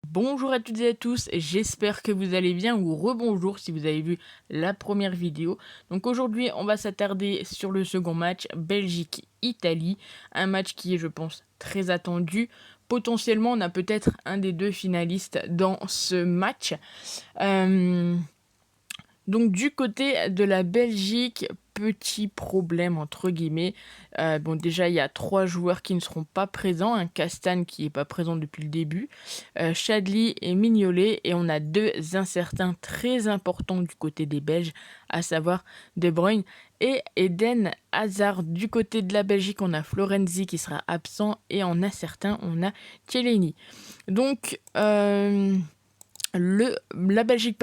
Bonjour à toutes et à tous, j'espère que vous allez bien ou rebonjour si vous avez vu la première vidéo. Donc aujourd'hui on va s'attarder sur le second match, Belgique-Italie, un match qui est je pense très attendu. Potentiellement on a peut-être un des deux finalistes dans ce match. Donc du côté de la Belgique, petit problème entre guillemets. Bon déjà il y a 3 joueurs qui ne seront pas présents, un Castan qui est pas présent depuis le début, Chadli et Mignolet, et on a 2 incertains très importants du côté des Belges, à savoir De Bruyne et Eden Hazard. Du côté de la Belgique, on a Florenzi qui sera absent et en incertain, on a Chiellini. Donc la Belgique,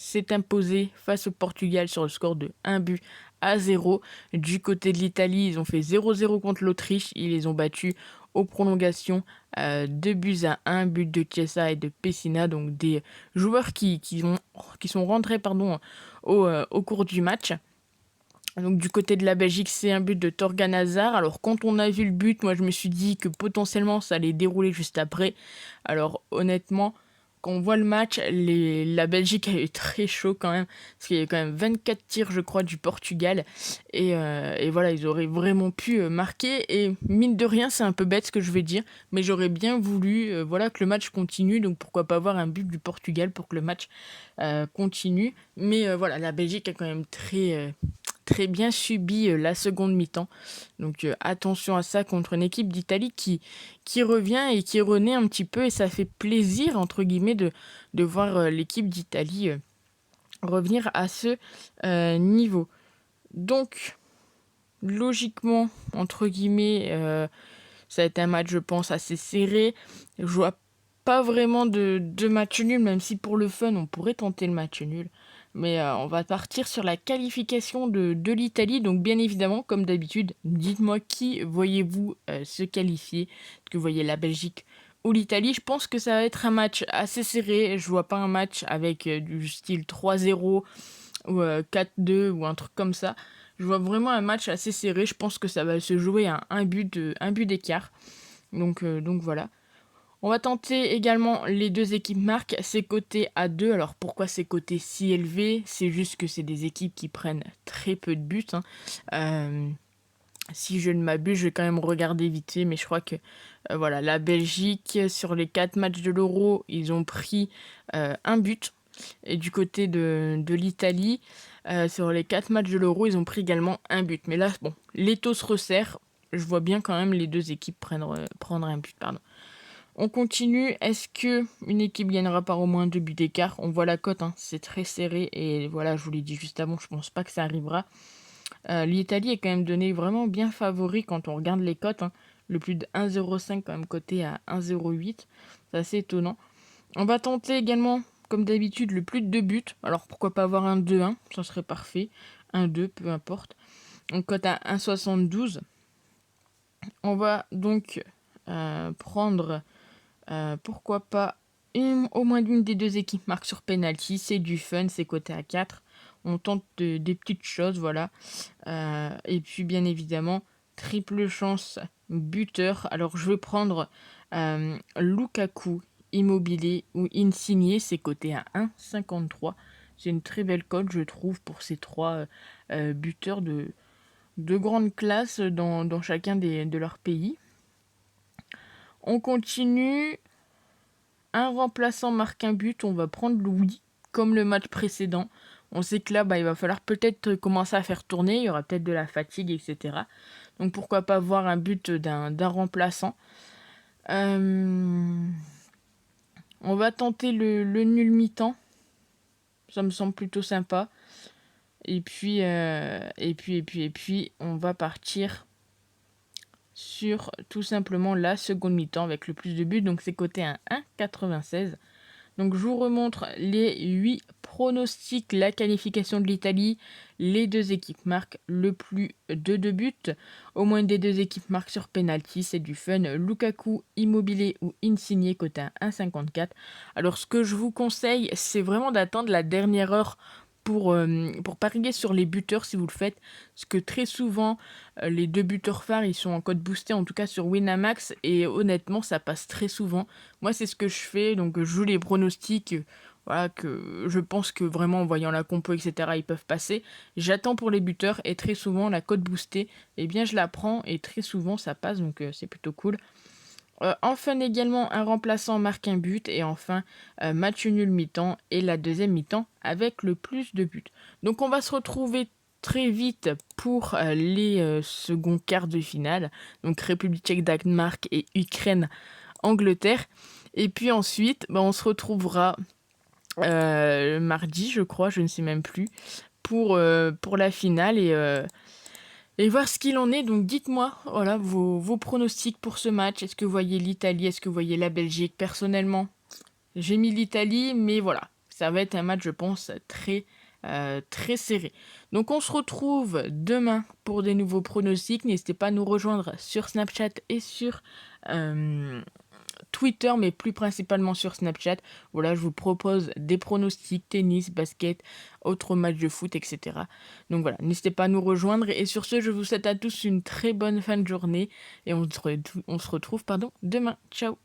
s'est imposée face au Portugal sur le score de 1-0. Du côté de l'Italie, ils ont fait 0-0 contre l'Autriche. Ils les ont battus aux prolongations, 2-1, but de Chiesa et de Pessina, donc des joueurs qui sont rentrés au cours du match. Donc du côté de la Belgique, c'est un but de Torgan Hazard. Alors quand on a vu le but, moi je me suis dit que potentiellement ça allait dérouler juste après. Alors honnêtement, quand on voit le match, la Belgique a eu très chaud quand même, parce qu'il y a quand même 24 tirs je crois du Portugal. Et voilà, ils auraient vraiment pu marquer. Et mine de rien, c'est un peu bête ce que je vais dire, mais j'aurais bien voulu voilà, que le match continue. Donc pourquoi pas avoir un but du Portugal pour que le match continue. Mais voilà, la Belgique a quand même très bien subi la seconde mi-temps. Donc attention à ça contre une équipe d'Italie qui revient et qui renaît un petit peu. Et ça fait plaisir, entre guillemets, de voir l'équipe d'Italie revenir à ce niveau. Donc, logiquement, entre guillemets, ça a été un match, je pense, assez serré. Je vois pas vraiment de match nul, même si pour le fun, on pourrait tenter le match nul. Mais on va partir sur la qualification de l'Italie. Donc bien évidemment, comme d'habitude, dites-moi qui voyez-vous se qualifier. Est-ce que vous voyez la Belgique ou l'Italie? Je pense que ça va être un match assez serré. Je vois pas un match avec du style 3-0 ou 4-2 ou un truc comme ça. Je vois vraiment un match assez serré. Je pense que ça va se jouer à un but d'écart. Donc voilà. On va tenter également les deux équipes marques. C'est coté à 2. Alors pourquoi c'est coté si élevé? C'est juste que c'est des équipes qui prennent très peu de buts, hein. Euh, Si je ne m'abuse, je vais quand même regarder vite fait, mais je crois que voilà, la Belgique, sur les 4 matchs de l'Euro, ils ont pris un but. Et du côté de l'Italie, sur les 4 matchs de l'Euro, ils ont pris également un but. Mais là, bon, l'étau se resserre. Je vois bien quand même les deux équipes prendre un but. Pardon. On continue. Est-ce que une équipe gagnera par au moins 2 buts d'écart? On voit la cote, hein, c'est très serré. Et voilà, je vous l'ai dit juste avant, je pense pas que ça arrivera. L'Italie est quand même donnée vraiment bien favori quand on regarde les cotes, hein. Le plus de 1,05 quand même coté à 1,08. C'est assez étonnant. On va tenter également, comme d'habitude, le plus de 2 buts. Alors pourquoi pas avoir un 2-1, ça serait parfait. Un 2, peu importe. On cote à 1,72. On va donc prendre, pourquoi pas, au moins d'une des deux équipes marque sur penalty. C'est du fun, c'est coté à 4. On tente des petites choses, voilà. Et puis bien évidemment, triple chance buteur. Alors je vais prendre Lukaku, Immobilier ou Insigné, c'est coté à 1,53. C'est une très belle cote, je trouve, pour ces trois buteurs de grande classe dans chacun de leurs pays. On continue. Un remplaçant marque un but, on va prendre Louis, comme le match précédent. On sait que là, il va falloir peut-être commencer à faire tourner, il y aura peut-être de la fatigue, etc. Donc pourquoi pas voir un but d'un remplaçant. On va tenter le nul mi-temps. Ça me semble plutôt sympa. Et puis, on va partir sur tout simplement la seconde mi-temps avec le plus de buts. Donc c'est coté à 1,96. Donc je vous remontre les 8 pronostics, la qualification de l'Italie. Les deux équipes marquent le plus de 2 buts. Au moins des deux équipes marquent sur penalty, c'est du fun. Lukaku, Immobilier ou Insigné coté à 1,54. Alors ce que je vous conseille, c'est vraiment d'attendre la dernière heure pour parier sur les buteurs si vous le faites. Parce que très souvent, les 2 buteurs phares, ils sont en code boosté, en tout cas sur Winamax, et honnêtement, ça passe très souvent. Moi, c'est ce que je fais, donc je joue les pronostics, voilà, que je pense que vraiment en voyant la compo, etc., ils peuvent passer. J'attends pour les buteurs, et très souvent, la cote boostée, eh bien, je la prends, et très souvent, ça passe, donc c'est plutôt cool. Enfin également, un remplaçant marque un but, et enfin, match nul mi-temps et la deuxième mi-temps avec le plus de buts. Donc on va se retrouver très vite pour les seconds quarts de finale, donc République tchèque, Danemark et Ukraine, Angleterre. Et puis ensuite, bah, on se retrouvera mardi, je crois, je ne sais même plus, pour la finale, et voir ce qu'il en est. Donc dites-moi, voilà, vos pronostics pour ce match. Est-ce que vous voyez l'Italie? Est-ce que vous voyez la Belgique? Personnellement, j'ai mis l'Italie, mais voilà, ça va être un match, je pense, très serré. Donc on se retrouve demain pour des nouveaux pronostics. N'hésitez pas à nous rejoindre sur Snapchat et sur euh, Twitter, mais plus principalement sur Snapchat. Voilà, je vous propose des pronostics, tennis, basket, autres matchs de foot, etc. Donc voilà, n'hésitez pas à nous rejoindre. Et sur ce, je vous souhaite à tous une très bonne fin de journée. Et on se retrouve demain. Ciao!